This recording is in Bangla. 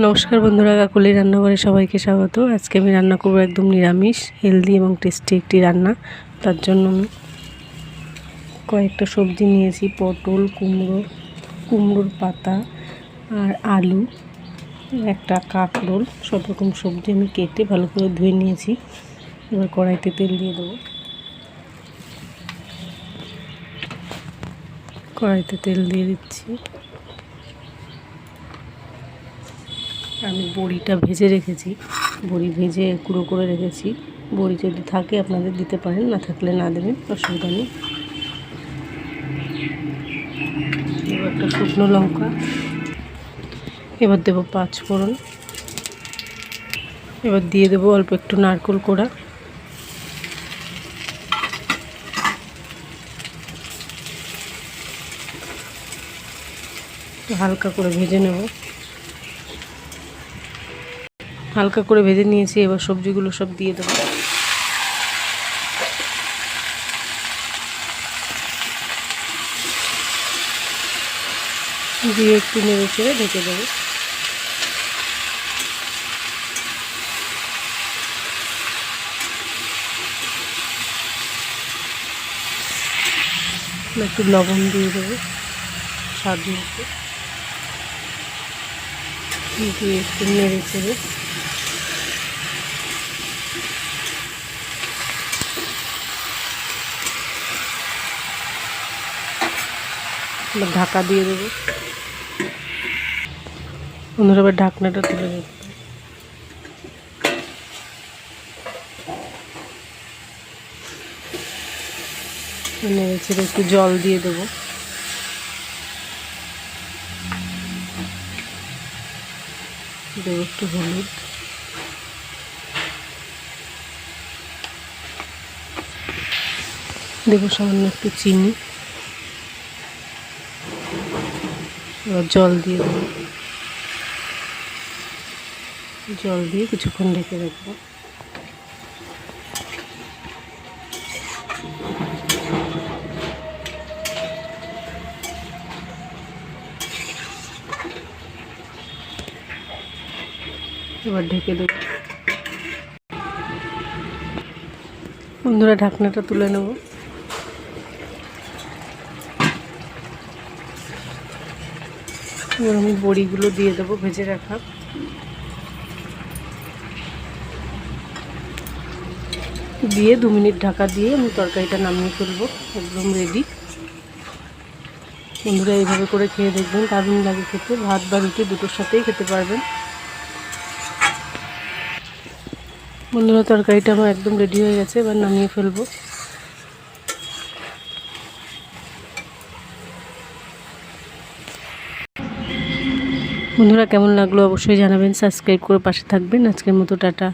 নমস্কার বন্ধুরা, কাকুলি রান্নাঘরে সবাইকে স্বাগত। আজকে আমি রান্না করব একদম নিরামিষ, হেলদি এবং টেস্টি একটি রান্না। তার জন্য আমি কয়েকটা সবজি নিয়েছি, পটল, কুমড়োর পাতা আর আলু, একটা কাঁকরোল, সব রকম সবজি আমি কেটে ভালো করে ধুয়ে নিয়েছি। এবার কড়াইতে তেল দিয়ে দেবো। কড়াইতে তেল দিয়ে দিচ্ছি। আমি বড়িটা ভেজে রেখেছি, বড়ি ভেজে গুঁড়ো করে রেখেছি। বড়ি যদি থাকে আপনাদের দিতে পারেন, না থাকলে না দেবেন, অসুবিধা নেই। এবার একটা শুকনো লঙ্কা, এবার দেবো 5 ফোড়ন, এবার দিয়ে দেবো অল্প একটু নারকেল কোড়া, হালকা করে ভেজে নেব। হালকা করে ভেজে নিয়েছি, এবার সবজিগুলো সব দিয়ে দেবো। দিয়ে একটু নেড়ে চেড়ে ঢেকে দেবো। একটু লবণ দিয়ে দেবো স্বাদ মতো, দিয়ে একটু নেড়ে চেড়ে ঢাকা দিয়ে দেবো। বন্ধুরা, এবার ঢাকনাটা তুলে দেবো। নেড়ে ছেড়ে একটু জল দিয়ে দেবো। দেবো একটু হলুদ, দেবো সামান্য একটু চিনি, এবার জল দিয়ে দেবো। জল দিয়ে কিছুক্ষণ ঢেকে রাখবো। এবার ঢেকে দেবো। বন্ধুরা, ঢাকনাটা তুলে নেব। এবার আমি বড়িগুলো দিয়ে দেবো ভেজে রাখা। দিয়ে 2 মিনিট ঢাকা দিয়ে আমি তরকারিটা নামিয়ে ফেলবো। একদম রেডি। বন্ধুরা, এইভাবে করে খেয়ে দেখবেন, দারুণ লাগে খেতে। ভাত বা রুটি দুটোর সাথেই খেতে পারবেন। বন্ধুরা, তরকারিটা আমার একদম রেডি হয়ে গেছে, এবার নামিয়ে ফেলবো। বন্ধুরা, কেমন লাগলো অবশ্যই জানাবেন, সাবস্ক্রাইব করে পাশে থাকবেন। আজকের মতো টাটা।